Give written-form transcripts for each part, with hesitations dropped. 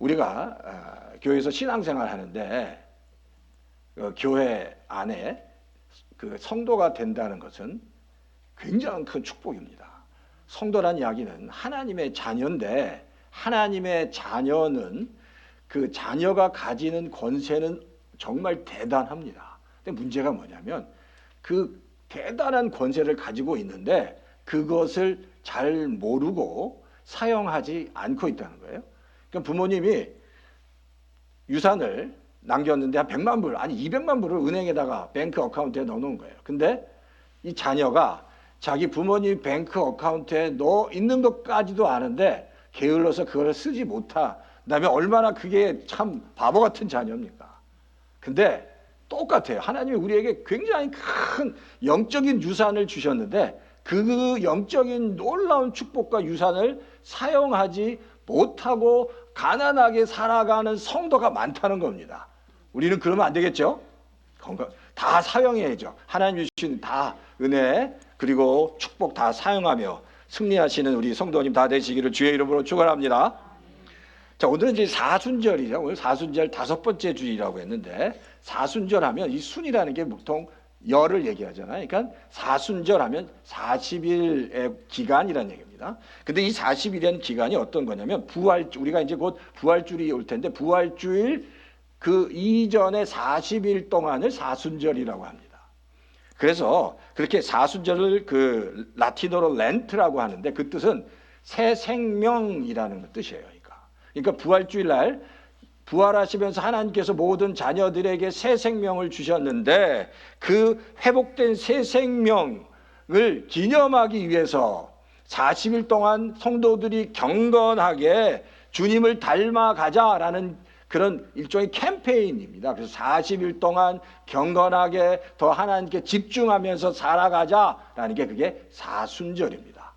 우리가 교회에서 신앙생활 하는데 교회 안에 그 성도가 된다는 것은 굉장히 큰 축복입니다. 성도란 이야기는 하나님의 자녀인데 하나님의 자녀는 그 자녀가 가지는 권세는 정말 대단합니다. 근데 문제가 뭐냐면 그 대단한 권세를 가지고 있는데 그것을 잘 모르고 사용하지 않고 있다는 거예요. 그러니까 부모님이 유산을 남겼는데 한 100만 불, 아니 200만 불을 은행에다가 뱅크 어카운트에 넣어놓은 거예요. 근데 이 자녀가 자기 부모님 뱅크 어카운트에 넣어 있는 것까지도 아는데 게을러서 그걸 쓰지 못하. 그다음에 얼마나 그게 참 바보 같은 자녀입니까? 근데 똑같아요. 하나님이 우리에게 굉장히 큰 영적인 유산을 주셨는데 그 영적인 놀라운 축복과 유산을 사용하지 못하고 가난하게 살아가는 성도가 많다는 겁니다. 우리는 그러면 안 되겠죠? 다 사용해야죠. 하나님 주신 다 은혜 그리고 축복 다 사용하며 승리하시는 우리 성도님 다 되시기를 주의 이름으로 축원합니다. 자, 오늘은 이제 사순절이죠. 오늘 사순절 5번째 주일이라고 했는데 사순절하면 이 순이라는 게 보통 열을 얘기하잖아요. 그러니까 사순절하면 40일의 기간이라는 얘기입니다. 근데 이 40일이라는 기간이 어떤 거냐면 우리가 이제 곧 부활주일이 올 텐데 부활주일 그 이전에 40일 동안을 사순절이라고 합니다. 그래서 그렇게 사순절을 그 라틴어로 렌트라고 하는데 그 뜻은 새 생명이라는 뜻이에요. 그러니까 부활주일 날 부활하시면서 하나님께서 모든 자녀들에게 새 생명을 주셨는데 그 회복된 새 생명을 기념하기 위해서 40일 동안 성도들이 경건하게 주님을 닮아가자라는 그런 일종의 캠페인입니다. 그래서 40일 동안 경건하게 더 하나님께 집중하면서 살아가자라는 게 그게 사순절입니다.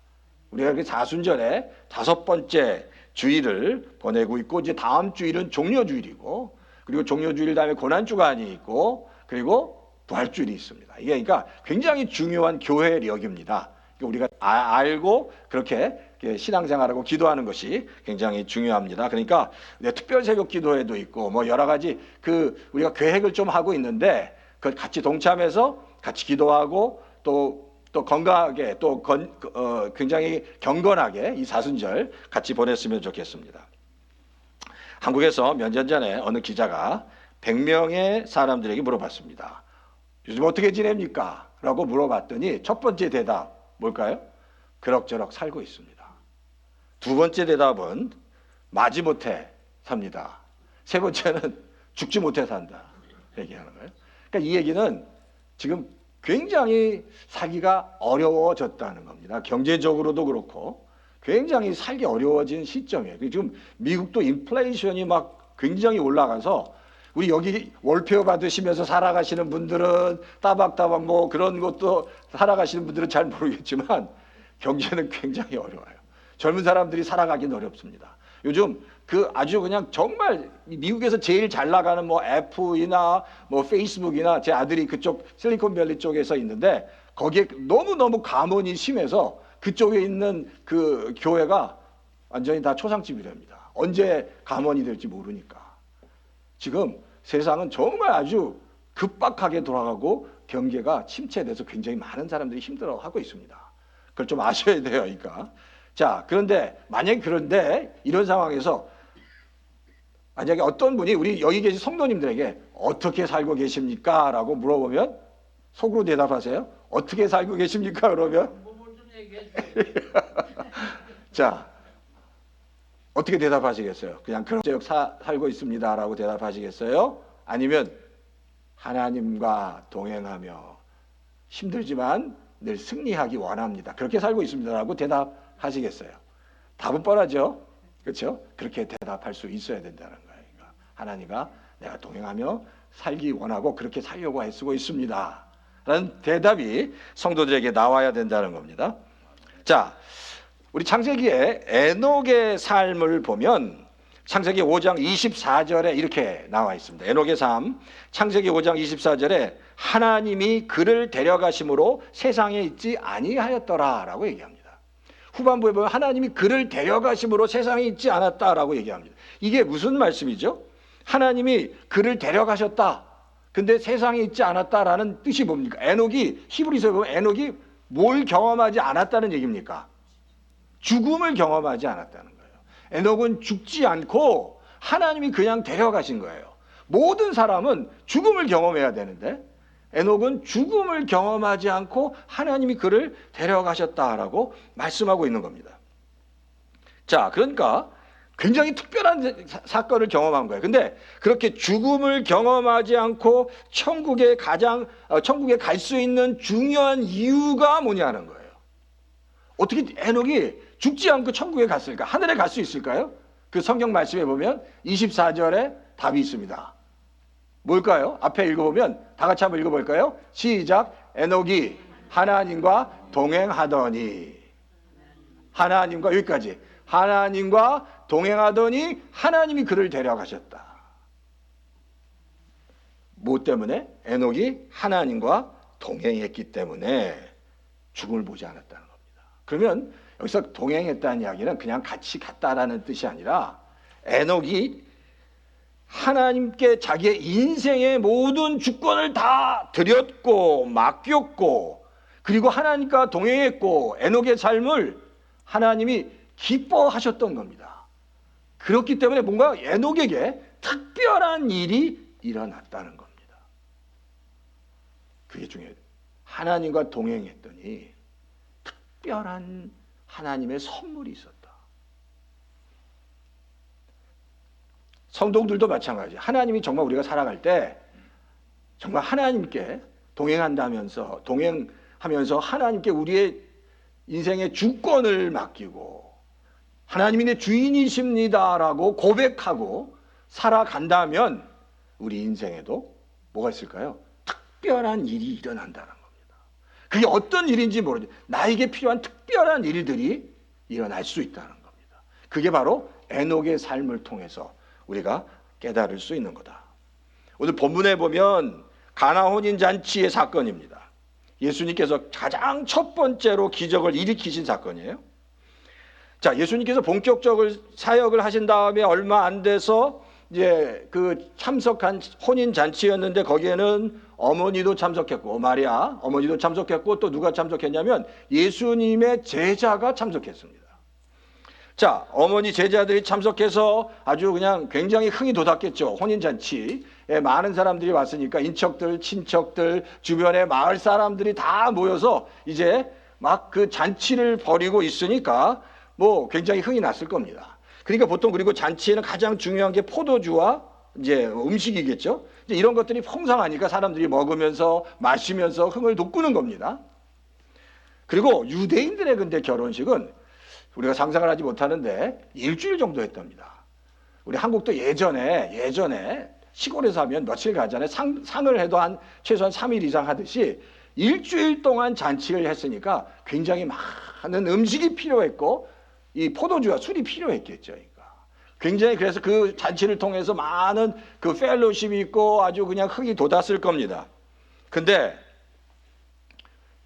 우리가 그 사순절에 5번째 주일을 보내고 있고 이제 다음 주일은 종료주일이고 그리고 종료주일 다음에 고난주간이 있고 그리고 부활주일이 있습니다. 이게 그러니까 굉장히 중요한 교회력입니다. 우리가 알고 그렇게 신앙생활하고 기도하는 것이 굉장히 중요합니다. 그러니까 특별 새벽 기도회도 있고 뭐 여러 가지 그 우리가 계획을 좀 하고 있는데 그 같이 동참해서 같이 기도하고 또 건강하게 또 굉장히 경건하게 이 사순절 같이 보냈으면 좋겠습니다. 한국에서 몇 년 전에 어느 기자가 100명의 사람들에게 물어봤습니다. 요즘 어떻게 지냅니까? 라고 물어봤더니 첫 번째 대답 뭘까요? 그럭저럭 살고 있습니다. 두 번째 대답은 마지못해 삽니다. 세 번째는 죽지 못해 산다 얘기하는 거예요. 그러니까 이 얘기는 지금 굉장히 살기가 어려워졌다는 겁니다. 경제적으로도 그렇고 굉장히 살기 어려워진 시점이에요. 지금 미국도 인플레이션이 막 굉장히 올라가서 우리 여기 월페어 받으시면서 살아가시는 분들은 따박따박 뭐 그런 것도 살아가시는 분들은 잘 모르겠지만 경제는 굉장히 어려워요. 젊은 사람들이 살아가긴 어렵습니다. 요즘 그 아주 그냥 정말 미국에서 제일 잘 나가는 뭐 애플이나 뭐 페이스북이나 제 아들이 그쪽 실리콘밸리 쪽에서 있는데 거기에 너무너무 감원이 심해서 그쪽에 있는 그 교회가 완전히 다 초상집이랍니다. 언제 감원이 될지 모르니까. 지금 세상은 정말 아주 급박하게 돌아가고 경제가 침체돼서 굉장히 많은 사람들이 힘들어하고 있습니다. 그걸 좀 아셔야 돼요. 그러니까. 자, 그런데 만약에 이런 상황에서 만약에 어떤 분이 우리 여기 계신 성도님들에게 어떻게 살고 계십니까? 라고 물어보면 속으로 대답하세요. 어떻게 살고 계십니까? 그러면 자, 어떻게 대답하시겠어요? 그냥 그럭저럭 살고 있습니다 라고 대답하시겠어요? 아니면 하나님과 동행하며 힘들지만 늘 승리하기 원합니다. 그렇게 살고 있습니다 라고 대답하시겠어요? 답은 뻔하죠? 그렇죠? 그렇게 대답할 수 있어야 된다는 거예요. 그러니까 하나님과 내가 동행하며 살기 원하고 그렇게 살려고 애쓰고 있습니다 라는 대답이 성도들에게 나와야 된다는 겁니다. 자, 우리 창세기에 에녹의 삶을 보면 창세기 5장 24절에 이렇게 나와 있습니다. 에녹의 삶, 창세기 5장 24절에 하나님이 그를 데려가심으로 세상에 있지 아니하였더라 라고 얘기합니다. 후반부에 보면 하나님이 그를 데려가심으로 세상에 있지 않았다라고 얘기합니다. 이게 무슨 말씀이죠? 하나님이 그를 데려가셨다. 근데 세상에 있지 않았다라는 뜻이 뭡니까? 에녹이, 히브리서에 보면 에녹이 뭘 경험하지 않았다는 얘기입니까? 죽음을 경험하지 않았다는 거예요. 에녹은 죽지 않고 하나님이 그냥 데려가신 거예요. 모든 사람은 죽음을 경험해야 되는데 에녹은 죽음을 경험하지 않고 하나님이 그를 데려가셨다라고 말씀하고 있는 겁니다. 자, 그러니까 굉장히 특별한 사건을 경험한 거예요. 근데 그렇게 죽음을 경험하지 않고 천국에 갈 수 있는 중요한 이유가 뭐냐는 거예요. 어떻게 에녹이 죽지 않고 천국에 갔을까? 하늘에 갈 수 있을까요? 그 성경 말씀에 보면 24절에 답이 있습니다. 뭘까요? 앞에 읽어보면 다 같이 한번 읽어볼까요? 시작. 에녹이 하나님과 동행하더니, 하나님과, 여기까지, 하나님과 동행하더니 하나님이 그를 데려가셨다. 뭐 때문에? 에녹이 하나님과 동행했기 때문에 죽음을 보지 않았다는 겁니다. 그러면 여기서 동행했다는 이야기는 그냥 같이 갔다라는 뜻이 아니라 에녹이 하나님께 자기의 인생의 모든 주권을 다 드렸고 맡겼고, 그리고 하나님과 동행했고, 에녹의 삶을 하나님이 기뻐하셨던 겁니다. 그렇기 때문에 뭔가 에녹에게 특별한 일이 일어났다는 겁니다. 그게 중요해요. 하나님과 동행했더니 특별한 하나님의 선물이 있었다. 성도들도 마찬가지예요. 하나님이 정말 우리가 살아갈 때 정말 하나님께 동행하면서 하나님께 우리의 인생의 주권을 맡기고 하나님이 내 주인이십니다라고 고백하고 살아간다면 우리 인생에도 뭐가 있을까요? 특별한 일이 일어난다는 겁니다. 그게 어떤 일인지 모르죠. 나에게 필요한 특별한 일들이 일어날 수 있다는 겁니다. 그게 바로 에녹의 삶을 통해서 우리가 깨달을 수 있는 거다. 오늘 본문에 보면 가나 혼인잔치의 사건입니다. 예수님께서 가장 첫 번째로 기적을 일으키신 사건이에요. 자, 예수님께서 본격적으로 사역을 하신 다음에 얼마 안 돼서 이제 그 참석한 혼인잔치였는데 거기에는 어머니도 참석했고, 마리아 어머니도 참석했고, 또 누가 참석했냐면 예수님의 제자가 참석했습니다. 자, 어머니 제자들이 참석해서 아주 그냥 굉장히 흥이 돋았겠죠. 혼인잔치에 많은 사람들이 왔으니까 인척들, 친척들, 주변의 마을 사람들이 다 모여서 이제 막 그 잔치를 벌이고 있으니까 뭐 굉장히 흥이 났을 겁니다. 그러니까 보통 그리고 잔치에는 가장 중요한 게 포도주와 이제 음식이겠죠. 이제 이런 것들이 풍성하니까 사람들이 먹으면서 마시면서 흥을 돋구는 겁니다. 그리고 유대인들의 근데 결혼식은 우리가 상상을 하지 못하는데 일주일 정도 했답니다. 우리 한국도 예전에 시골에서 하면 며칠 가잖아요. 상을 해도 최소한 3일 이상 하듯이 일주일 동안 잔치를 했으니까 굉장히 많은 음식이 필요했고 이 포도주와 술이 필요했겠죠. 그러니까 굉장히 그래서 그 잔치를 통해서 많은 그 펠로십이 있고 아주 그냥 흥이 돋았을 겁니다. 근데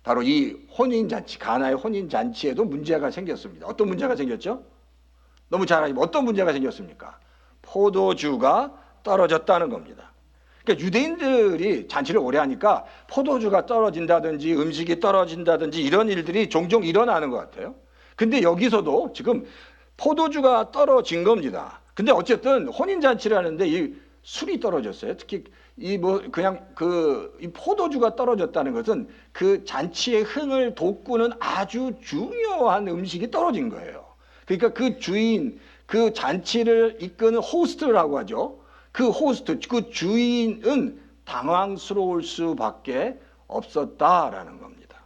바로 이 혼인잔치, 가나의 혼인잔치에도 문제가 생겼습니다. 어떤 문제가 생겼죠? 너무 잘 아시면 어떤 문제가 생겼습니까? 포도주가 떨어졌다는 겁니다. 그러니까 유대인들이 잔치를 오래 하니까 포도주가 떨어진다든지 음식이 떨어진다든지 이런 일들이 종종 일어나는 것 같아요. 근데 여기서도 지금 포도주가 떨어진 겁니다. 근데 어쨌든 혼인잔치를 하는데 이 술이 떨어졌어요. 특히 이 포도주가 떨어졌다는 것은 그 잔치의 흥을 돋구는 아주 중요한 음식이 떨어진 거예요. 그러니까 그 주인, 그 잔치를 이끄는 호스트라고 하죠. 그 호스트, 그 주인은 당황스러울 수밖에 없었다라는 겁니다.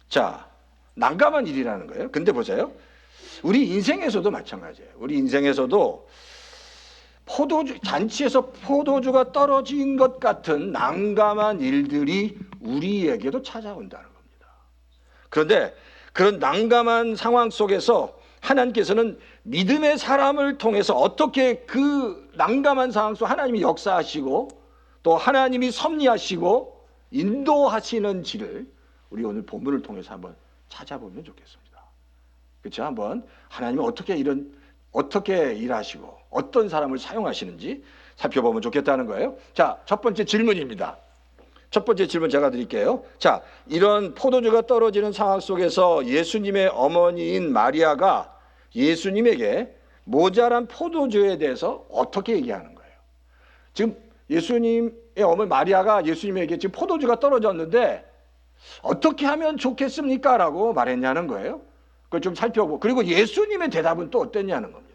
자, 난감한 일이라는 거예요. 근데 보세요. 우리 인생에서도 마찬가지예요. 우리 인생에서도 잔치에서 포도주가 떨어진 것 같은 난감한 일들이 우리에게도 찾아온다는 겁니다. 그런데 그런 난감한 상황 속에서 하나님께서는 믿음의 사람을 통해서 어떻게 그 난감한 상황 속 하나님이 역사하시고 또 하나님이 섭리하시고 인도하시는지를 우리 오늘 본문을 통해서 한번 찾아보면 좋겠습니다. 그렇죠? 한번 하나님은 어떻게 일하시고 어떤 사람을 사용하시는지 살펴보면 좋겠다는 거예요. 자, 첫 번째 질문입니다. 첫 번째 질문 제가 드릴게요. 자, 이런 포도주가 떨어지는 상황 속에서 예수님의 어머니인 마리아가 예수님에게 모자란 포도주에 대해서 어떻게 얘기하는 거예요? 지금 예수님의 어머니 마리아가 예수님에게 지금 포도주가 떨어졌는데 어떻게 하면 좋겠습니까? 라고 말했냐는 거예요. 그걸 좀 살펴보고, 그리고 예수님의 대답은 또 어땠냐는 겁니다.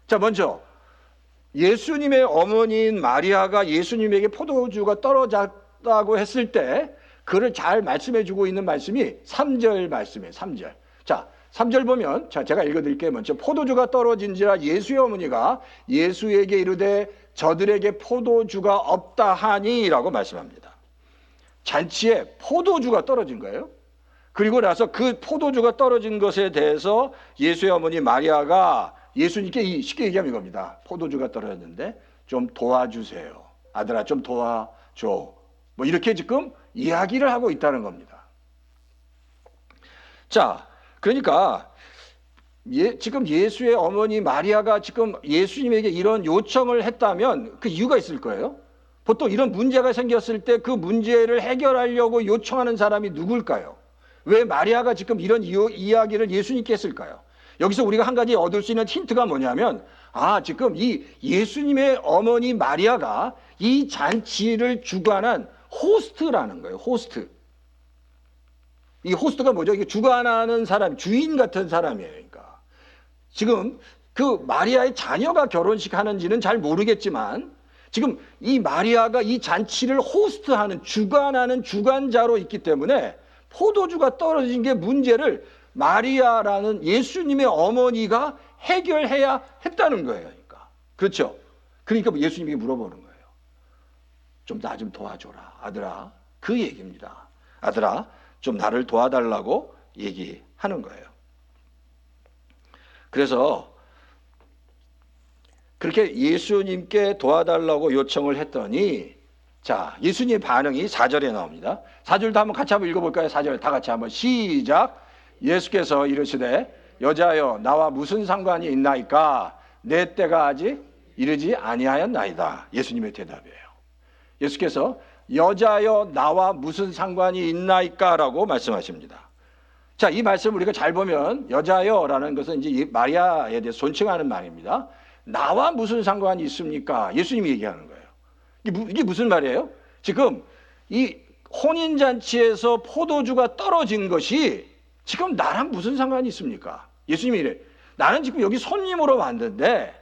자, 먼저 예수님의 어머니인 마리아가 예수님에게 포도주가 떨어졌다고 했을 때 그를 잘 말씀해 주고 있는 말씀이 3절 말씀이에요. 3절. 자, 3절 보면, 자, 제가 읽어드릴게요. 먼저 포도주가 떨어진지라 예수의 어머니가 예수에게 이르되 저들에게 포도주가 없다 하니 라고 말씀합니다. 잔치에 포도주가 떨어진 거예요. 그리고 나서 그 포도주가 떨어진 것에 대해서 예수의 어머니 마리아가 예수님께 쉽게 얘기하는 겁니다. 포도주가 떨어졌는데 좀 도와주세요. 아들아 좀 도와줘. 뭐 이렇게 지금 이야기를 하고 있다는 겁니다. 자, 그러니까 지금 예수의 어머니 마리아가 지금 예수님에게 이런 요청을 했다면 그 이유가 있을 거예요. 보통 이런 문제가 생겼을 때 그 문제를 해결하려고 요청하는 사람이 누굴까요? 왜 마리아가 지금 이런 이야기를 예수님께 했을까요? 여기서 우리가 한 가지 얻을 수 있는 힌트가 뭐냐면, 지금 이 예수님의 어머니 마리아가 이 잔치를 주관한 호스트라는 거예요. 호스트. 이 호스트가 뭐죠? 이게 주관하는 사람, 주인 같은 사람이에요. 그러니까 지금 그 마리아의 자녀가 결혼식 하는지는 잘 모르겠지만 지금 이 마리아가 이 잔치를 호스트하는, 주관하는 주관자로 있기 때문에 포도주가 떨어진 게 문제를 마리아라는 예수님의 어머니가 해결해야 했다는 거예요. 그러니까. 그렇죠? 그러니까 예수님이 물어보는 거예요. 좀 나 좀 도와줘라, 아들아. 그 얘기입니다. 아들아, 좀 나를 도와달라고 얘기하는 거예요. 그래서 그렇게 예수님께 도와달라고 요청을 했더니, 자, 예수님의 반응이 4절에 나옵니다. 4절도 한번 같이 한번 읽어볼까요? 4절 다 같이 한번 시작. 예수께서 이르시되 여자여 나와 무슨 상관이 있나이까? 내 때가 아직 이르지 아니하였나이다. 예수님의 대답이에요. 예수께서 여자여 나와 무슨 상관이 있나이까? 라고 말씀하십니다. 자, 이 말씀을 우리가 잘 보면 여자여라는 것은 이제 마리아에 대해 존칭하는 말입니다. 나와 무슨 상관이 있습니까? 예수님이 얘기하는 거예요. 이게 무슨 말이에요? 지금 이 혼인잔치에서 포도주가 떨어진 것이 지금 나랑 무슨 상관이 있습니까? 예수님이 이래. 나는 지금 여기 손님으로 왔는데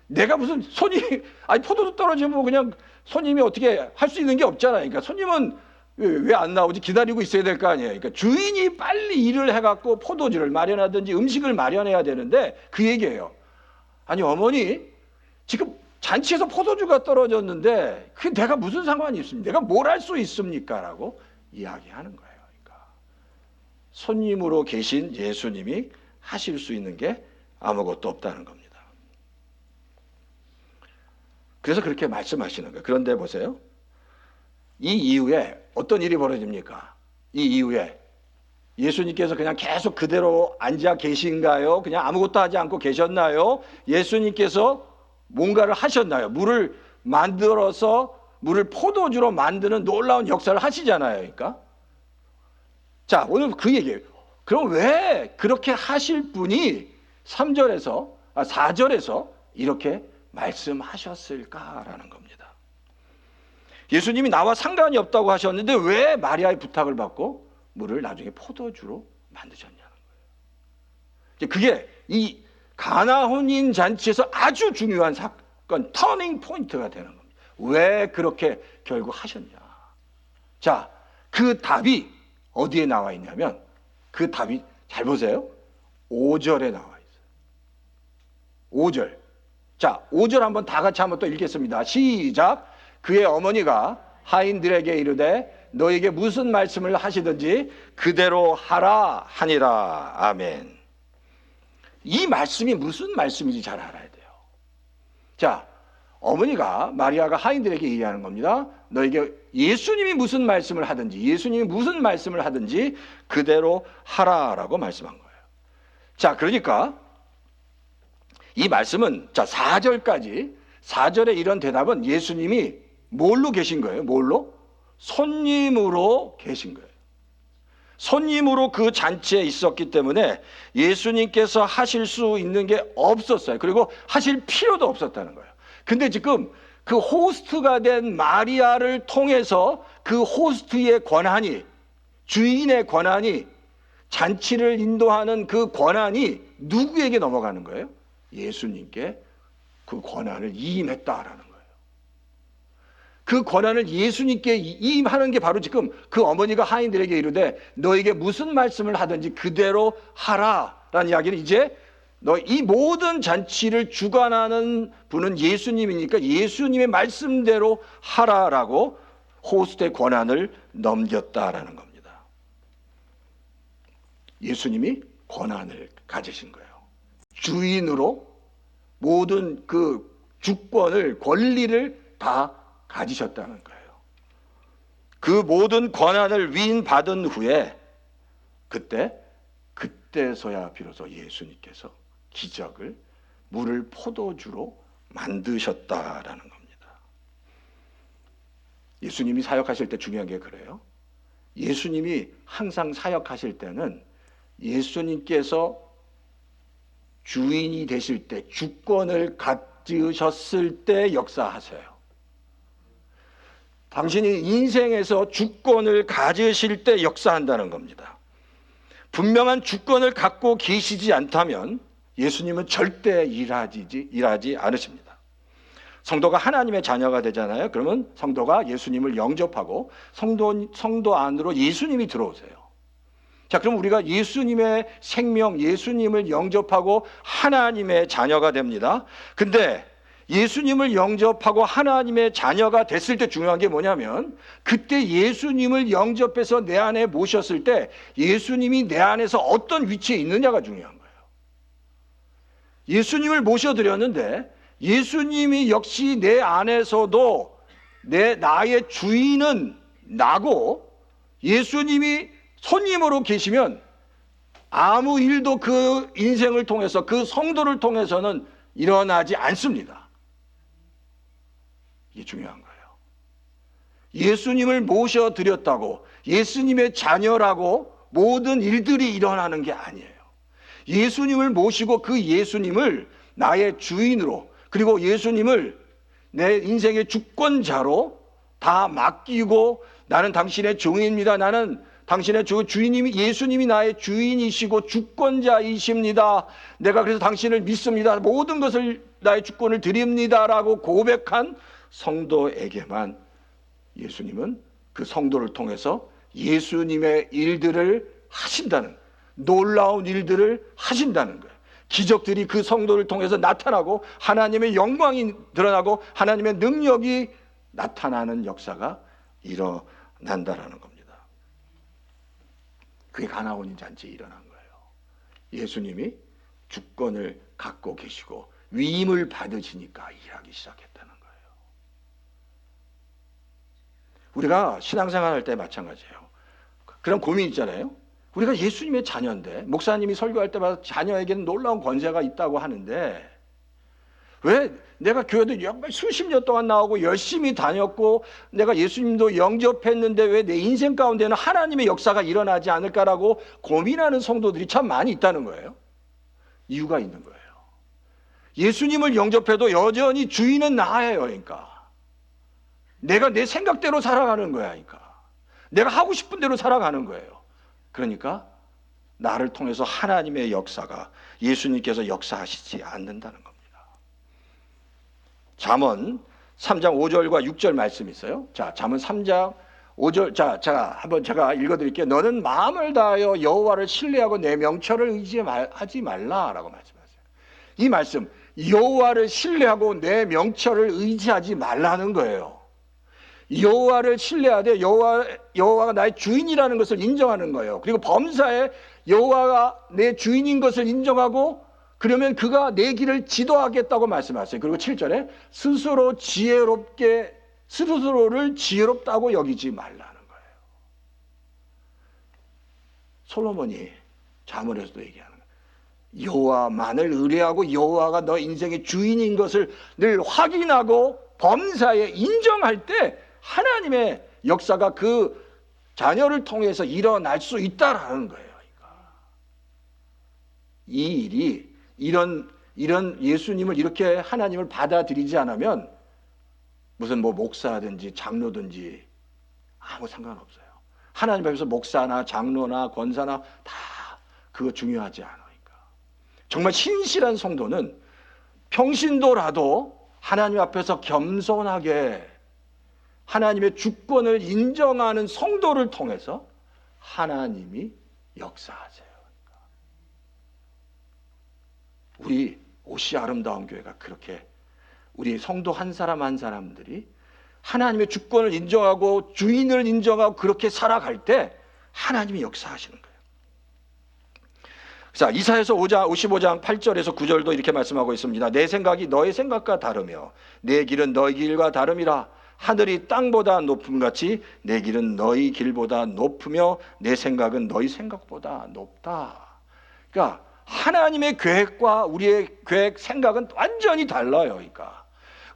내가 무슨 손님, 포도주 떨어지면 그냥 손님이 어떻게 할 수 있는 게 없잖아요. 그러니까 손님은 왜 안 나오지? 기다리고 있어야 될 거 아니에요. 그러니까 주인이 빨리 일을 해갖고 포도주를 마련하든지 음식을 마련해야 되는데 그 얘기예요. 아니 어머니, 지금 잔치에서 포도주가 떨어졌는데 그게 내가 무슨 상관이 있습니까? 내가 뭘 할 수 있습니까? 라고 이야기하는 거예요. 그러니까 손님으로 계신 예수님이 하실 수 있는 게 아무것도 없다는 겁니다. 그래서 그렇게 말씀하시는 거예요. 그런데 보세요. 이 이후에 어떤 일이 벌어집니까? 이 이후에 예수님께서 그냥 계속 그대로 앉아 계신가요? 그냥 아무것도 하지 않고 계셨나요? 예수님께서 뭔가를 하셨나요? 물을 만들어서 물을 포도주로 만드는 놀라운 역사를 하시잖아요. 그러니까. 자, 오늘 그 얘기예요. 그럼 왜 그렇게 하실 분이 4절에서 이렇게 말씀하셨을까라는 겁니다. 예수님이 나와 상관이 없다고 하셨는데 왜 마리아의 부탁을 받고 물을 나중에 포도주로 만드셨냐는 거예요. 그게 이 가나 혼인 잔치에서 아주 중요한 사건, 터닝 포인트가 되는 겁니다. 왜 그렇게 결국 하셨냐. 자, 그 답이 어디에 나와 있냐면 그 답이 잘 보세요. 5절에 나와 있어요. 5절. 자, 5절 한번 다 같이 한번 또 읽겠습니다. 시작. 그의 어머니가 하인들에게 이르되 너에게 무슨 말씀을 하시든지 그대로 하라 하니라. 아멘. 이 말씀이 무슨 말씀인지 잘 알아야 돼요. 자, 어머니가 마리아가 하인들에게 얘기하는 겁니다. 너에게 예수님이 무슨 말씀을 하든지 그대로 하라라고 말씀한 거예요. 자, 그러니까 이 말씀은 자 4절까지 4절에 이런 대답은 예수님이 뭘로 계신 거예요? 뭘로? 손님으로 계신 거예요. 손님으로 그 잔치에 있었기 때문에 예수님께서 하실 수 있는 게 없었어요. 그리고 하실 필요도 없었다는 거예요. 근데 지금 그 호스트가 된 마리아를 통해서 그 호스트의 권한이, 주인의 권한이, 잔치를 인도하는 그 권한이 누구에게 넘어가는 거예요? 예수님께 그 권한을 이임했다라는 거예요. 그 권한을 예수님께 이임하는 게 바로 지금 그 어머니가 하인들에게 이르되 너에게 무슨 말씀을 하든지 그대로 하라라는 이야기는 이제 너 이 모든 잔치를 주관하는 분은 예수님이니까 예수님의 말씀대로 하라라고 호스트의 권한을 넘겼다라는 겁니다. 예수님이 권한을 가지신 거예요. 주인으로 모든 그 주권을, 권리를 다 가지셨다는 거예요. 그 모든 권한을 위임받은 후에 그때서야 비로소 예수님께서 기적을 물을 포도주로 만드셨다라는 겁니다. 예수님이 사역하실 때 중요한 게 그래요. 예수님이 항상 사역하실 때는 예수님께서 주인이 되실 때, 주권을 가지셨을 때 역사하세요. 당신이 인생에서 주권을 가지실 때 역사한다는 겁니다. 분명한 주권을 갖고 계시지 않다면 예수님은 절대 일하지 않으십니다. 성도가 하나님의 자녀가 되잖아요. 그러면 성도가 예수님을 영접하고 성도 안으로 예수님이 들어오세요. 자, 그럼 우리가 예수님의 생명, 예수님을 영접하고 하나님의 자녀가 됩니다. 근데 예수님을 영접하고 하나님의 자녀가 됐을 때 중요한 게 뭐냐면 그때 예수님을 영접해서 내 안에 모셨을 때 예수님이 내 안에서 어떤 위치에 있느냐가 중요한 거예요. 예수님을 모셔드렸는데 예수님이 역시 내 안에서도 나의 주인은 나고 예수님이 손님으로 계시면 아무 일도 그 인생을 통해서 그 성도를 통해서는 일어나지 않습니다. 이게 중요한 거예요. 예수님을 모셔드렸다고 예수님의 자녀라고 모든 일들이 일어나는 게 아니에요. 예수님을 모시고 그 예수님을 나의 주인으로 그리고 예수님을 내 인생의 주권자로 다 맡기고 나는 당신의 종입니다. 나는 당신의 주인님이 예수님이 나의 주인이시고 주권자이십니다. 내가 그래서 당신을 믿습니다. 모든 것을 나의 주권을 드립니다라고 고백한 성도에게만 예수님은 그 성도를 통해서 예수님의 일들을 하신다는, 놀라운 일들을 하신다는 거예요. 기적들이 그 성도를 통해서 나타나고 하나님의 영광이 드러나고 하나님의 능력이 나타나는 역사가 일어난다라는 겁니다. 그게 가나오니 잔치에 일어난 거예요. 예수님이 주권을 갖고 계시고 위임을 받으시니까 일하기 시작했다는 거예요. 우리가 신앙생활 할 때 마찬가지예요. 그런 고민 있잖아요. 우리가 예수님의 자녀인데 목사님이 설교할 때마다 자녀에게는 놀라운 권세가 있다고 하는데 왜 내가 교회도 수십 년 동안 나오고 열심히 다녔고 내가 예수님도 영접했는데 왜 내 인생 가운데는 하나님의 역사가 일어나지 않을까라고 고민하는 성도들이 참 많이 있다는 거예요. 이유가 있는 거예요. 예수님을 영접해도 여전히 주인은 나예요. 그러니까 내가 내 생각대로 살아가는 거야. 그러니까 내가 하고 싶은 대로 살아가는 거예요. 그러니까 나를 통해서 하나님의 역사가 예수님께서 역사하시지 않는다는 겁니다. 잠언 3장 5절과 6절 말씀이 있어요. 자, 잠언 3장 5절. 자, 한번 제가 읽어드릴게요. 너는 마음을 다하여 여호와를 신뢰하고 내 명철을 의지하지 말라라고 말씀하세요. 이 말씀, 여호와를 신뢰하고 내 명철을 의지하지 말라는 거예요. 여호와를 신뢰하되 여호와가 나의 주인이라는 것을 인정하는 거예요. 그리고 범사에 여호와가 내 주인인 것을 인정하고 그러면 그가 내 길을 지도하겠다고 말씀하세요. 그리고 7절에 스스로를 지혜롭다고 여기지 말라는 거예요. 솔로몬이 잠언에서도 얘기하는 거예요. 여호와만을 의뢰하고 여호와가 너 인생의 주인인 것을 늘 확인하고 범사에 인정할 때 하나님의 역사가 그 자녀를 통해서 일어날 수 있다라는 거예요. 이 일이 이런 예수님을 이렇게 하나님을 받아들이지 않으면 무슨 뭐 목사든지 장로든지 아무 상관없어요. 하나님 앞에서 목사나 장로나 권사나 다 그거 중요하지 않으니까. 정말 신실한 성도는 평신도라도 하나님 앞에서 겸손하게 하나님의 주권을 인정하는 성도를 통해서 하나님이 역사하세요. 우리 오시 아름다운 교회가 그렇게 우리 성도 한 사람 한 사람들이 하나님의 주권을 인정하고 주인을 인정하고 그렇게 살아갈 때 하나님이 역사하시는 거예요. 자, 이사야서 55장 8절에서 9절도 이렇게 말씀하고 있습니다. 내 생각이 너의 생각과 다르며 내 길은 너희 길과 다름이라. 하늘이 땅보다 높음같이 내 길은 너희 길보다 높으며 내 생각은 너희 생각보다 높다. 그러니까 하나님의 계획과 우리의 계획, 생각은 완전히 달라요. 그러니까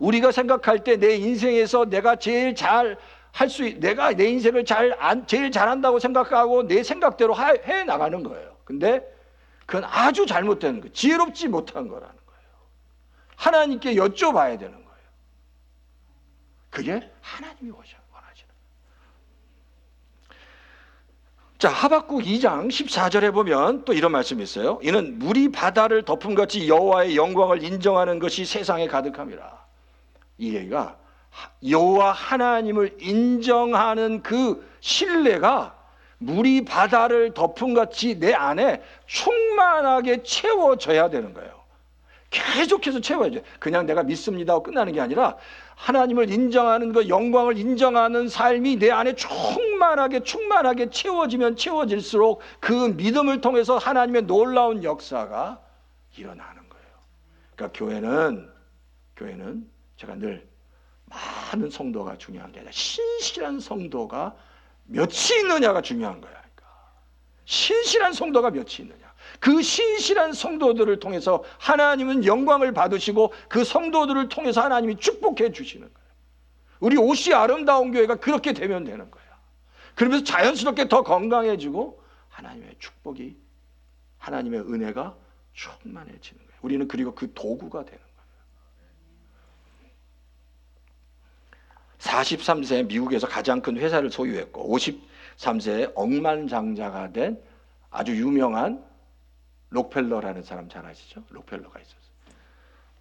우리가 생각할 때 내 인생에서 내가 제일 잘 할 수, 내가 내 인생을 제일 잘한다고 생각하고 내 생각대로 해 나가는 거예요. 근데 그건 아주 잘못된 거예요. 지혜롭지 못한 거라는 거예요. 하나님께 여쭤봐야 되는 거예요. 그게 하나님이 원하시는 거예요. 자, 하박국 2장 14절에 보면 또 이런 말씀이 있어요. 이는 물이 바다를 덮음같이 여호와의 영광을 인정하는 것이 세상에 가득함이라. 이 얘기가 여호와 하나님을 인정하는 그 신뢰가 물이 바다를 덮음같이 내 안에 충만하게 채워져야 되는 거예요. 계속해서 채워야죠. 그냥 내가 믿습니다 하고 끝나는 게 아니라 하나님을 인정하는 것, 영광을 인정하는 삶이 내 안에 충만하게 채워지면 채워질수록 그 믿음을 통해서 하나님의 놀라운 역사가 일어나는 거예요. 그러니까 교회는 제가 늘 많은 성도가 중요한 게 아니라 신실한 성도가 몇이 있느냐가 중요한 거야. 그러니까 신실한 성도가 몇이 있느냐. 그 신실한 성도들을 통해서 하나님은 영광을 받으시고 그 성도들을 통해서 하나님이 축복해 주시는 거예요. 우리 오시 아름다운 교회가 그렇게 되면 되는 거예요. 그러면서 자연스럽게 더 건강해지고 하나님의 축복이, 하나님의 은혜가 충만해지는 거예요. 우리는 그리고 그 도구가 되는 거예요. 43세에 미국에서 가장 큰 회사를 소유했고 53세에 억만장자가 된 아주 유명한 록펠러라는 사람 잘 아시죠? 록펠러가 있었어요.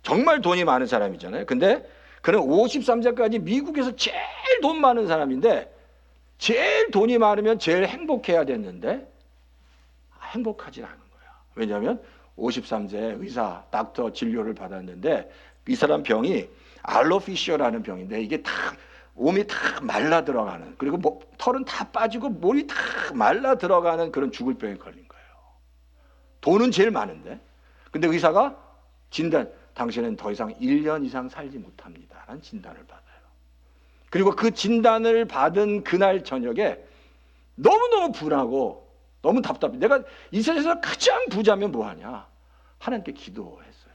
정말 돈이 많은 사람이잖아요. 근데 그는 53세까지 미국에서 제일 돈 많은 사람인데 제일 돈이 많으면 제일 행복해야 됐는데 행복하지 않은 거야. 왜냐하면 53세에 의사, 닥터 진료를 받았는데 이 사람 병이 알로피시어라는 병인데 이게 다 몸이 다 말라 들어가는, 그리고 털은 다 빠지고 몸이 다 말라 들어가는 그런 죽을 병에 걸린 거예요. 돈은 제일 많은데. 근데 의사가 당신은 더 이상 1년 이상 살지 못합니다 라는 진단을 받아요. 그리고 그 진단을 받은 그날 저녁에 너무너무 분하고 너무 답답해. 내가 이 세상에서 가장 부자면 뭐하냐? 하나님께 기도했어요.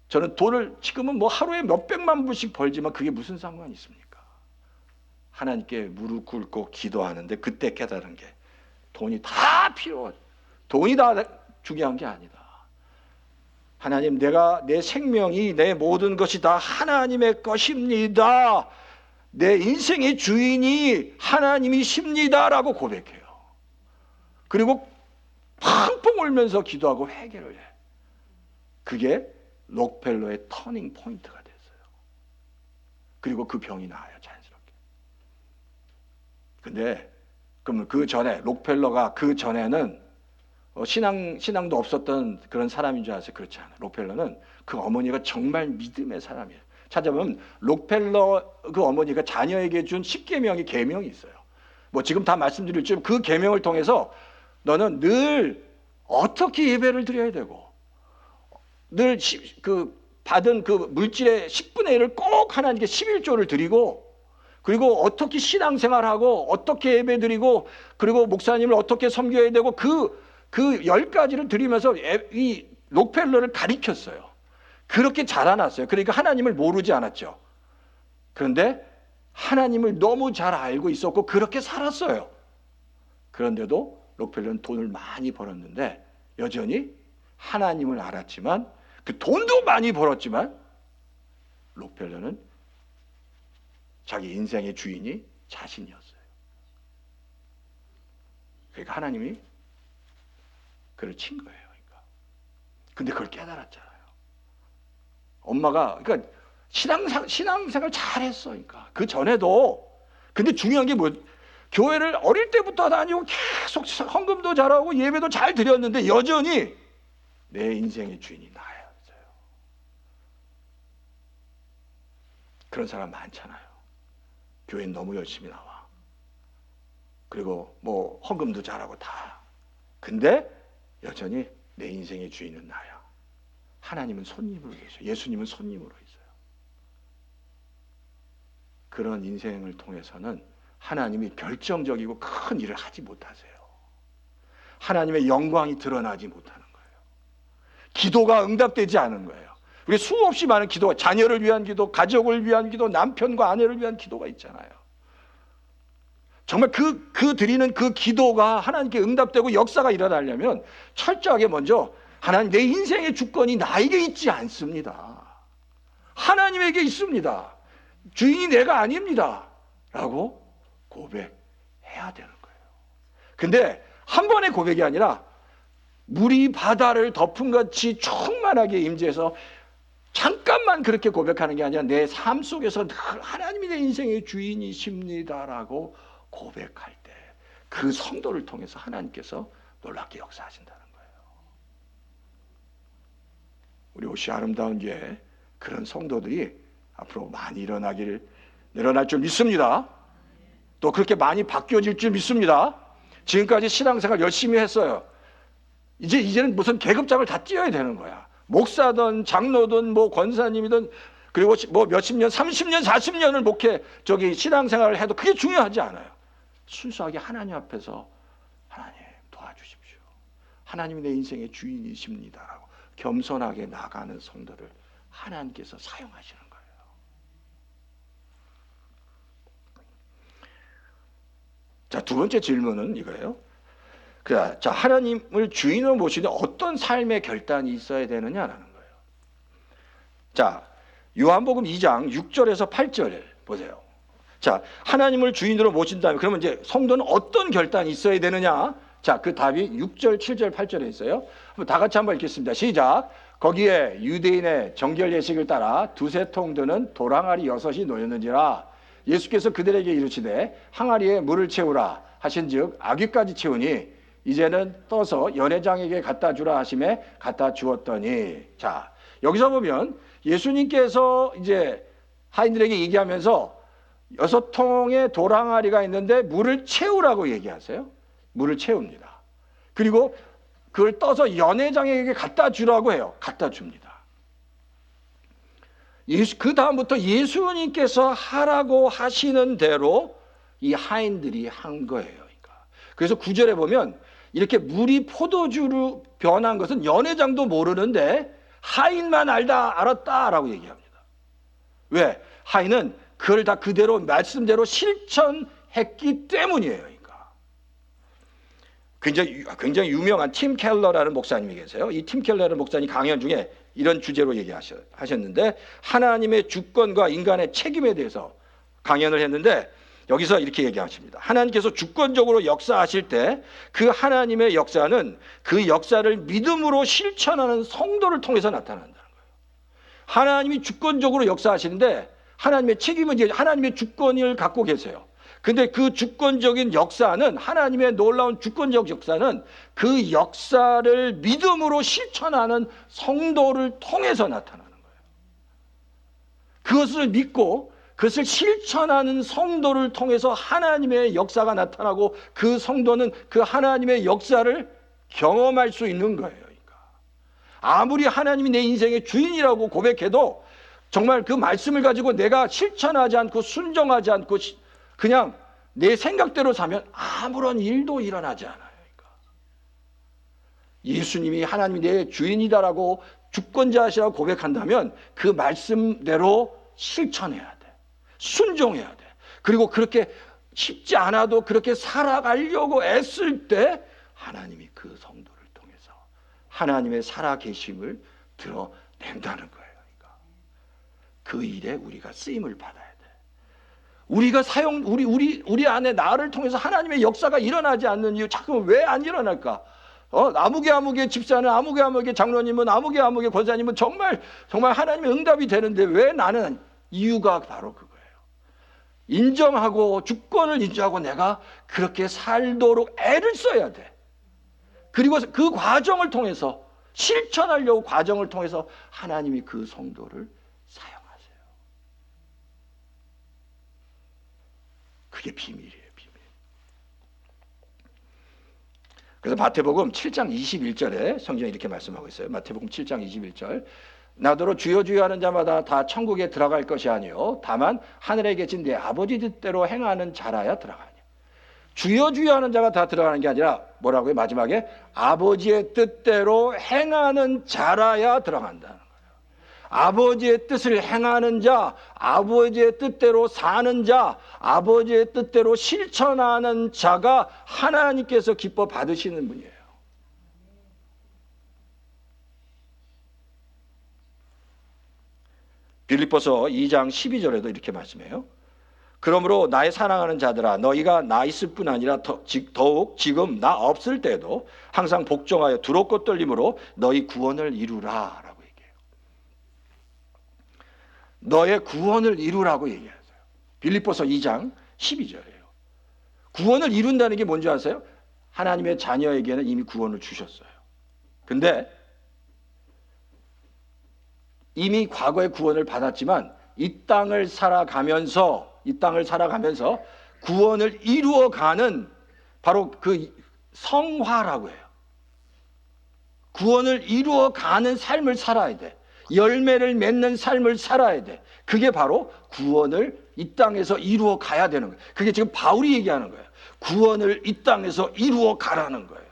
저는 돈을 지금은 뭐 하루에 몇백만 불씩 벌지만 그게 무슨 상관이 있습니까? 하나님께 무릎 꿇고 기도하는데 그때 깨달은 게 돈이 다 돈이 다 중요한 게 아니다. 하나님, 내 생명이, 내 모든 것이 다 하나님의 것입니다. 내 인생의 주인이 하나님이십니다라고 고백해요. 그리고 펑펑 울면서 기도하고 회개를 해. 그게 록펠러의 터닝 포인트가 됐어요. 그리고 그 병이 나아요, 자연스럽게. 근데 그러면 그 전에 록펠러가 그 전에는 신앙도 없었던 그런 사람인 줄 아세요? 그렇지 않아요. 록펠러는 그 어머니가 정말 믿음의 사람이에요. 찾아보면 록펠러 그 어머니가 자녀에게 준 10계명의 계명이 있어요. 뭐 지금 다 말씀드렸지만 그 계명을 통해서 너는 늘 어떻게 예배를 드려야 되고 늘 받은 그 물질의 10분의 1을 꼭 하나님께 11조를 드리고, 그리고 어떻게 신앙생활하고 어떻게 예배드리고, 그리고 목사님을 어떻게 섬겨야 되고, 그 그 10가지를 드리면서 이 록펠러를 가리켰어요. 그렇게 자라났어요. 그러니까 하나님을 모르지 않았죠. 그런데 하나님을 너무 잘 알고 있었고 그렇게 살았어요. 그런데도 록펠러는 돈을 많이 벌었는데 여전히 하나님을 알았지만 그 돈도 많이 벌었지만 록펠러는 자기 인생의 주인이 자신이었어요. 그러니까 하나님이 그를 친 거예요. 그러니까. 근데 그걸 깨달았잖아요. 엄마가 그러니까 신앙생활 잘했어. 그러니까 그 전에도. 근데 중요한 게 뭐, 교회를 어릴 때부터 다니고 계속 헌금도 잘하고 예배도 잘 드렸는데 여전히 내 인생의 주인이 나였어요. 그런 사람 많잖아요. 교회 너무 열심히 나와. 그리고 뭐 헌금도 잘하고 다. 근데 여전히 내 인생의 주인은 나야. 하나님은 손님으로 계셔. 예수님은 손님으로 있어요. 그런 인생을 통해서는 하나님이 결정적이고 큰 일을 하지 못하세요. 하나님의 영광이 드러나지 못하는 거예요. 기도가 응답되지 않은 거예요. 우리 수없이 많은 기도가, 자녀를 위한 기도, 가족을 위한 기도, 남편과 아내를 위한 기도가 있잖아요. 정말 그 드리는 그 기도가 하나님께 응답되고 역사가 일어나려면 철저하게 먼저 하나님, 내 인생의 주권이 나에게 있지 않습니다. 하나님에게 있습니다. 주인이 내가 아닙니다. 라고 고백해야 되는 거예요. 근데 한 번의 고백이 아니라 물이 바다를 덮은 같이 충만하게 임재해서 잠깐만 그렇게 고백하는 게 아니라 내 삶 속에서 늘 하나님이 내 인생의 주인이십니다라고 고백할 때 그 성도를 통해서 하나님께서 놀랍게 역사하신다는 거예요. 우리 옷이 아름다운 교회 그런 성도들이 앞으로 많이 일어날 줄 믿습니다. 또 그렇게 많이 바뀌어질 줄 믿습니다. 지금까지 신앙생활 열심히 했어요. 이제는 무슨 계급장을 다 띄어야 되는 거야. 목사든 장로든 뭐 권사님이든 그리고 뭐 몇십 년, 30년, 40년을 신앙생활을 해도 그게 중요하지 않아요. 순수하게 하나님 앞에서 하나님 도와주십시오. 하나님이 내 인생의 주인이십니다라고 겸손하게 나가는 성도를 하나님께서 사용하시는 거예요. 자, 두 번째 질문은 이거예요. 자, 하나님을 주인으로 모시는 어떤 삶의 결단이 있어야 되느냐라는 거예요. 자, 요한복음 2장 6절에서 8절 보세요. 자, 하나님을 주인으로 모신다면 그러면 이제 성도는 어떤 결단이 있어야 되느냐? 자, 그 답이 6절, 7절, 8절에 있어요. 다 같이 한번 읽겠습니다. 시작. 거기에 유대인의 정결 예식을 따라 두세 통 드는 도랑아리 6이 놓였는지라. 예수께서 그들에게 이르시되 항아리에 물을 채우라 하신즉 아귀까지 채우니 이제는 떠서 연회장에게 갖다 주라 하심에 갖다 주었더니. 자, 여기서 보면 예수님께서 이제 하인들에게 얘기하면서 6통의 도랑아리가 있는데 물을 채우라고 얘기하세요. 물을 채웁니다. 그리고 그걸 떠서 연회장에게 갖다 주라고 해요. 갖다 줍니다. 그 다음부터 예수님께서 하라고 하시는 대로 이 하인들이 한 거예요. 그러니까. 그래서 9절에 보면 이렇게 물이 포도주로 변한 것은 연회장도 모르는데 하인만 알았다라고 얘기합니다. 왜? 하인은 그걸 다 그대로 말씀대로 실천했기 때문이에요. 그러니까. 굉장히 유명한 팀 켈러라는 목사님이 계세요. 이 팀 켈러라는 목사님 강연 중에 이런 주제로 얘기하셨는데 하나님의 주권과 인간의 책임에 대해서 강연을 했는데 여기서 이렇게 얘기하십니다. 하나님께서 주권적으로 역사하실 때 그 하나님의 역사는 그 역사를 믿음으로 실천하는 성도를 통해서 나타난다는 거예요. 하나님이 주권적으로 역사하시는데 하나님의 책임은 이제 하나님의 주권을 갖고 계세요. 근데 그 주권적인 역사는 하나님의 놀라운 주권적 역사는 그 역사를 믿음으로 실천하는 성도를 통해서 나타나는 거예요. 그것을 믿고 그것을 실천하는 성도를 통해서 하나님의 역사가 나타나고 그 성도는 그 하나님의 역사를 경험할 수 있는 거예요. 그러니까. 아무리 하나님이 내 인생의 주인이라고 고백해도 정말 그 말씀을 가지고 내가 실천하지 않고 순종하지 않고 그냥 내 생각대로 사면 아무런 일도 일어나지 않아요. 그러니까. 예수님이 하나님이 내 주인이다라고 주권자시라고 고백한다면 그 말씀대로 실천해야 돼. 순종해야 돼. 그리고 그렇게 쉽지 않아도 그렇게 살아가려고 애쓸 때 하나님이 그 성도를 통해서 하나님의 살아계심을 드러낸다는 거예요. 그러니까 그 일에 우리가 쓰임을 받아야 돼. 우리가 우리 안에 나를 통해서 하나님의 역사가 일어나지 않는 이유, 자꾸 왜 안 일어날까? 아무개 집사는, 아무개 장로님은, 아무개 권사님은 정말 하나님의 응답이 되는데 왜 나는? 이유가 바로 그거예요. 인정하고 주권을 인정하고 내가 그렇게 살도록 애를 써야 돼. 그리고 그 과정을 통해서 실천하려고 과정을 통해서 하나님이 그 성도를 사용하세요. 그게 비밀이에요, 비밀. 그래서 마태복음 7장 21절에 성경이 이렇게 말씀하고 있어요. 마태복음 7장 21절. 나더러 주여 주여 하는 자마다 다 천국에 들어갈 것이 아니요 다만 하늘에 계신 내 아버지 뜻대로 행하는 자라야 들어가냐. 주여 주여 하는 자가 다 들어가는 게 아니라 뭐라고요? 마지막에 아버지의 뜻대로 행하는 자라야 들어간다는 거예요. 아버지의 뜻을 행하는 자, 아버지의 뜻대로 사는 자, 아버지의 뜻대로 실천하는 자가 하나님께서 기뻐 받으시는 분이에요. 빌립보서 2장 12절에도 이렇게 말씀해요. 그러므로 나의 사랑하는 자들아, 너희가 나 있을 뿐 아니라 더욱 지금 나 없을 때도 항상 복종하여 두렵고 떨림으로 너희 구원을 이루라 라고 얘기해요. 너의 구원을 이루라고 얘기하세요. 빌립보서 2장 12절이에요. 구원을 이룬다는 게 뭔지 아세요? 하나님의 자녀에게는 이미 구원을 주셨어요. 근데 이미 과거에 구원을 받았지만 이 땅을 살아가면서 구원을 이루어가는 바로 그 성화라고 해요. 구원을 이루어가는 삶을 살아야 돼. 열매를 맺는 삶을 살아야 돼. 그게 바로 구원을 이 땅에서 이루어가야 되는 거예요. 그게 지금 바울이 얘기하는 거예요. 구원을 이 땅에서 이루어가라는 거예요.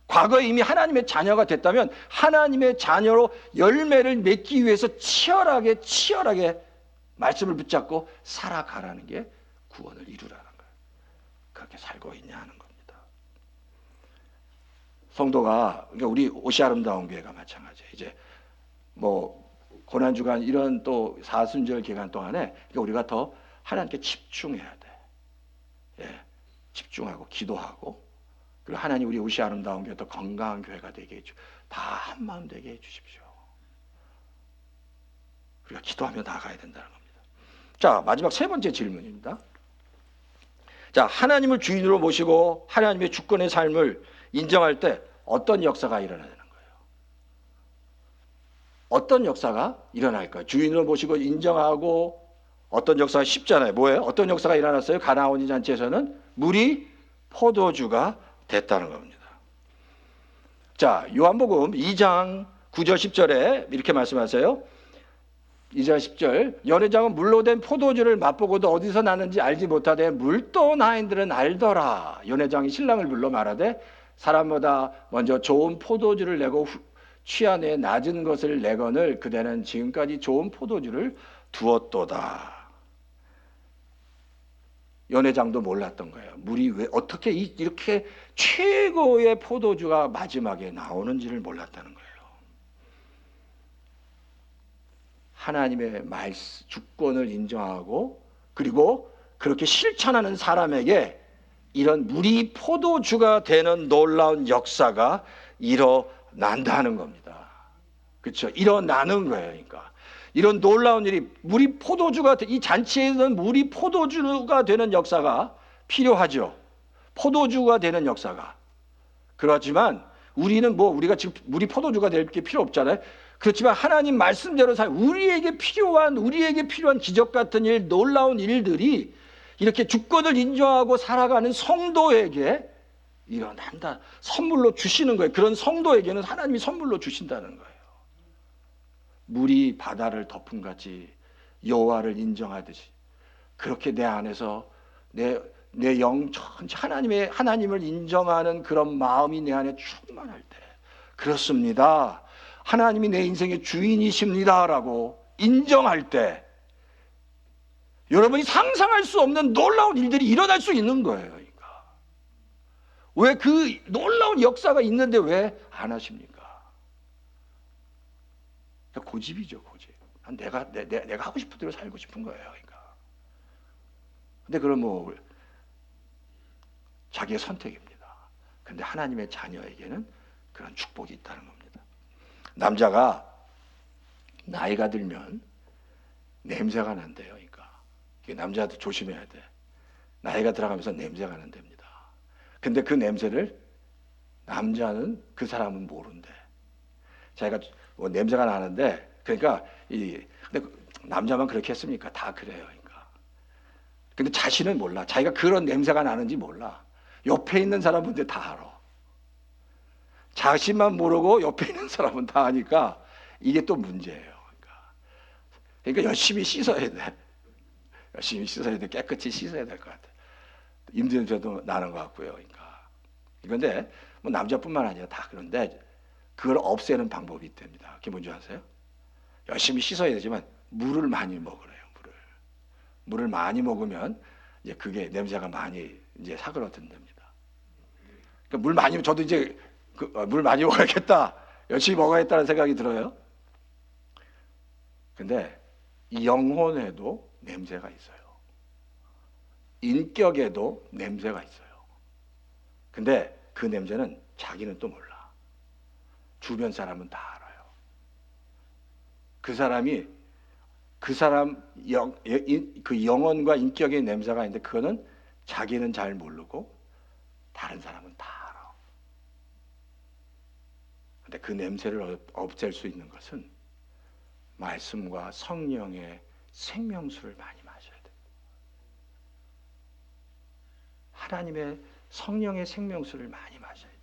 과거에 이미 하나님의 자녀가 됐다면 하나님의 자녀로 열매를 맺기 위해서 치열하게 말씀을 붙잡고 살아가라는 게 구원을 이루라는 거예요. 그렇게 살고 있냐 하는 겁니다. 성도가, 그러니까 우리 옷이 아름다운 교회가 마찬가지예요. 이제 뭐 고난주간 이런 또 사순절 기간 동안에 그러니까 우리가 더 하나님께 집중해야 돼. 예, 집중하고 기도하고, 그리고 하나님 우리 옷이 아름다운 교회 더 건강한 교회가 되게 해주, 다 한마음 되게 해주십시오. 우리가 기도하며 나아가야 된다는 겁니다. 자, 마지막 세 번째 질문입니다. 자, 하나님을 주인으로 모시고 하나님의 주권의 삶을 인정할 때 어떤 역사가 일어나야 되는 거예요? 어떤 역사가 일어날까요? 주인으로 모시고 인정하고 어떤 역사가 쉽잖아요. 뭐예요? 어떤 역사가 일어났어요? 가나오니 잔치에서는 물이 포도주가 됐다는 겁니다. 자, 요한복음 2장 9절 10절에 이렇게 말씀하세요. 2절 10절. 연회장은 물로 된 포도주를 맛보고도 어디서 나는지 알지 못하되 물도 나인들은 알더라. 연회장이 신랑을 불러 말하되 사람보다 먼저 좋은 포도주를 내고 취한에 낮은 것을 내거늘 그대는 지금까지 좋은 포도주를 두었도다. 연회장도 몰랐던 거예요. 물이 왜 어떻게 이렇게 최고의 포도주가 마지막에 나오는지를 몰랐다는 거예요. 하나님의 말씀, 주권을 인정하고 그리고 그렇게 실천하는 사람에게 이런 물이 포도주가 되는 놀라운 역사가 일어난다는 겁니다. 그렇죠? 일어나는 거예요. 그러니까 이런 놀라운 일이 물이 포도주가 이 잔치에는 물이 포도주가 되는 역사가 필요하죠. 포도주가 되는 역사가. 그렇지만 우리는 우리가 지금 물이 포도주가 될 게 필요 없잖아요. 그렇지만 하나님 말씀대로 우리에게 필요한 기적 같은 일, 놀라운 일들이 이렇게 주권을 인정하고 살아가는 성도에게 일어난다. 선물로 주시는 거예요. 그런 성도에게는 하나님이 선물로 주신다는 거예요. 물이 바다를 덮은 같이 여호와를 인정하듯이 그렇게 내 안에서 내 영 전체 하나님을 인정하는 그런 마음이 내 안에 충만할 때 그렇습니다. 하나님이 내 인생의 주인이십니다라고 인정할 때 여러분이 상상할 수 없는 놀라운 일들이 일어날 수 있는 거예요. 그러니까 왜 그 놀라운 역사가 있는데 왜 안 하십니까? 고집이죠, 고집. 내가 하고 싶은 대로 살고 싶은 거예요. 그러니까. 근데 그럼 뭐 자기의 선택입니다. 근데 하나님의 자녀에게는 그런 축복이 있다는 겁니다. 남자가 나이가 들면 냄새가 난대요. 그러니까 남자도 조심해야 돼. 나이가 들어가면서 냄새가 난답니다. 근데 그 냄새를 남자는 그 사람은 모른대. 자기가 뭐 냄새가 나는데 그러니까 근데 남자만 그렇게 했습니까? 다 그래요. 그러니까. 근데 자신은 몰라. 자기가 그런 냄새가 나는지 몰라. 옆에 있는 사람은 다 알아. 자신만 모르고 옆에 있는 사람은 다 아니까 이게 또 문제예요. 그러니까 열심히 씻어야 돼. 열심히 씻어야 돼. 깨끗이 씻어야 될 것 같아. 임대냄새도 나는 것 같고요. 그러니까 이건데 뭐 남자뿐만 아니라 다 그런데 그걸 없애는 방법이 있답니다. 그게 뭔지 아세요? 열심히 씻어야 되지만 물을 많이 먹으래요. 물을 많이 먹으면 이제 그게 냄새가 많이 이제 사그러든답니다. 그러니까 물 많이 저도 이제 물 많이 먹어야겠다. 열심히 먹어야겠다는 생각이 들어요. 근데 이 영혼에도 냄새가 있어요. 인격에도 냄새가 있어요. 근데 그 냄새는 자기는 또 몰라. 주변 사람은 다 알아요. 그 사람이 그 영혼과 인격의 냄새가 있는데 그거는 자기는 잘 모르고 다른 사람은 다 알아. 근데 그 냄새를 없앨 수 있는 것은 말씀과 성령의 생명수를 많이 마셔야 돼요. 하나님의 성령의 생명수를 많이 마셔야 돼요.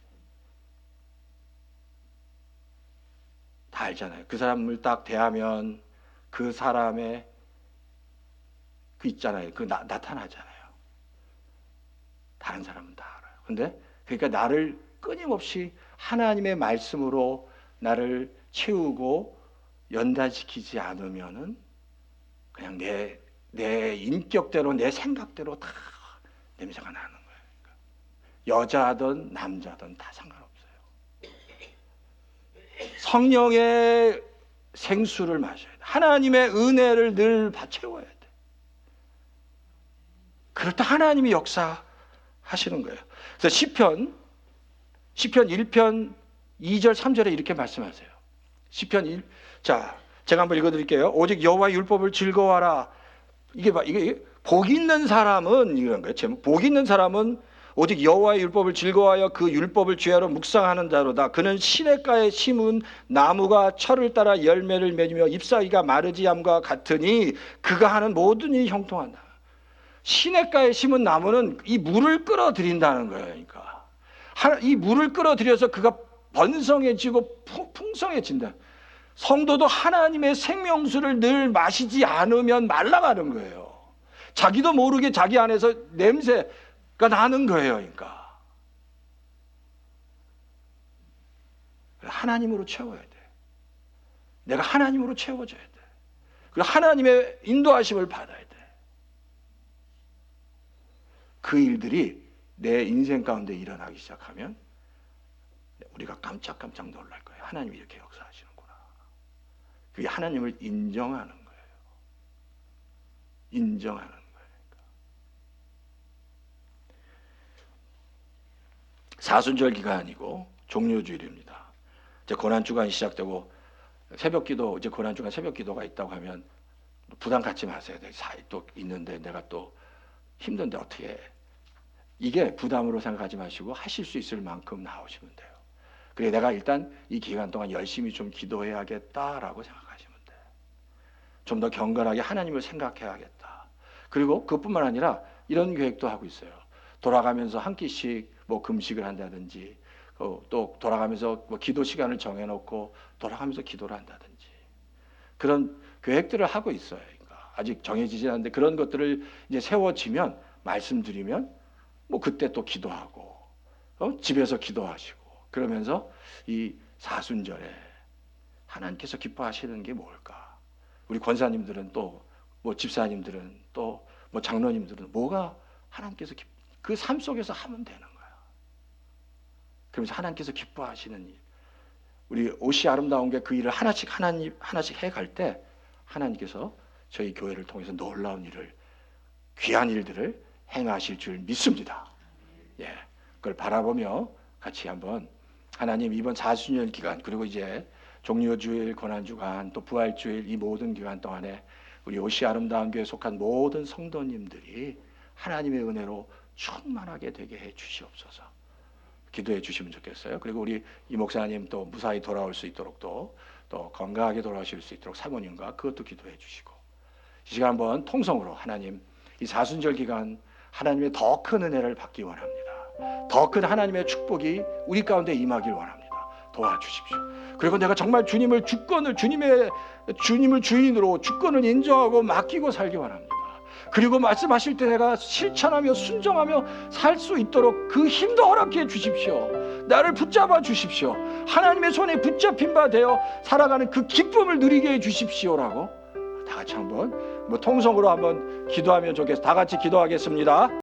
다 알잖아요. 그 사람을 딱 대하면 그 사람의 그 있잖아요. 그 나타나잖아요. 다른 사람은 다 알아요. 근데 그러니까 나를 끊임없이 하나님의 말씀으로 나를 채우고 연단시키지 않으면은 그냥 내 인격대로 내 생각대로 다 냄새가 나는 거예요. 그러니까 여자든 남자든 다 상관없어요. 성령의 생수를 마셔야 돼. 하나님의 은혜를 늘 채워야 돼. 그럴 때 하나님이 역사하시는 거예요. 그래서 시편 1편 2절 3절에 이렇게 말씀하세요. 시편 1. 자, 제가 한번 읽어 드릴게요. 오직 여호와의 율법을 즐거워하라. 이게 복 있는 사람은 이런 거예요. 복 있는 사람은 오직 여호와의 율법을 즐거워하여 그 율법을 죄하러 묵상하는 자로다. 그는 시냇가에 심은 나무가 철을 따라 열매를 맺으며 잎사귀가 마르지 않음과 같으니 그가 하는 모든 일이 형통한다. 시냇가에 심은 나무는 이 물을 끌어들인다는 거예요. 그러니까 이 물을 끌어들여서 그가 번성해지고 풍성해진다. 성도도 하나님의 생명수를 늘 마시지 않으면 말라가는 거예요. 자기도 모르게 자기 안에서 냄새가 나는 거예요. 그러니까 하나님으로 채워야 돼. 내가 하나님으로 채워져야 돼. 그리고 하나님의 인도하심을 받아야 돼. 그 일들이 내 인생 가운데 일어나기 시작하면 우리가 깜짝깜짝 놀랄 거예요. 하나님이 이렇게 역사하시는구나. 그게 하나님을 인정하는 거예요. 인정하는 거예요. 사순절 기간이고 종료주일입니다. 이제 고난주간이 시작되고 새벽기도, 이제 고난주간 새벽기도가 있다고 하면 부담 갖지 마세요. 또 있는데 내가 또 힘든데 어떻게 해. 이게 부담으로 생각하지 마시고 하실 수 있을 만큼 나오시면 돼요. 그래 내가 일단 이 기간 동안 열심히 좀 기도해야겠다라고 생각하시면 돼요. 좀 더 경건하게 하나님을 생각해야겠다. 그리고 그것뿐만 아니라 이런 계획도 하고 있어요. 돌아가면서 한 끼씩 뭐 금식을 한다든지 또 돌아가면서 뭐 기도 시간을 정해놓고 돌아가면서 기도를 한다든지 그런 계획들을 하고 있어요. 그러니까 아직 정해지지 않는데 그런 것들을 이제 세워지면 말씀드리면 뭐 그때 또 기도하고 집에서 기도하시고 그러면서 이 사순절에 하나님께서 기뻐하시는 게 뭘까? 우리 권사님들은 또 뭐 집사님들은 또 뭐 장로님들은 뭐가 하나님께서 그 삶 속에서 하면 되는 거야. 그러면서 하나님께서 기뻐하시는 일, 우리 옷이 아름다운 게 그 일을 하나씩 해갈 때 하나님께서 저희 교회를 통해서 놀라운 일을, 귀한 일들을 행하실 줄 믿습니다. 예, 그걸 바라보며 같이 한번 하나님 이번 40년 기간, 그리고 이제 종료주일, 고난주간, 또 부활주일, 이 모든 기간 동안에 우리 옷이 아름다운 교회에 속한 모든 성도님들이 하나님의 은혜로 충만하게 되게 해 주시옵소서. 기도해 주시면 좋겠어요. 그리고 우리 이 목사님 또 무사히 돌아올 수 있도록 또 건강하게 돌아오실 수 있도록 사모님과 그것도 기도해 주시고, 이 시간 한번 통성으로 하나님 이 사순절 기간 하나님의 더 큰 은혜를 받기 원합니다. 더 큰 하나님의 축복이 우리 가운데 임하길 원합니다. 도와주십시오. 그리고 내가 정말 주님을 주인으로 주권을 인정하고 맡기고 살기 원합니다. 그리고 말씀하실 때 내가 실천하며 순종하며 살 수 있도록 그 힘도 허락해 주십시오. 나를 붙잡아 주십시오. 하나님의 손에 붙잡힌 바 되어 살아가는 그 기쁨을 누리게 해 주십시오라고 다 같이 한번 통성으로 한번 기도하면 좋겠습니다. 다 같이 기도하겠습니다.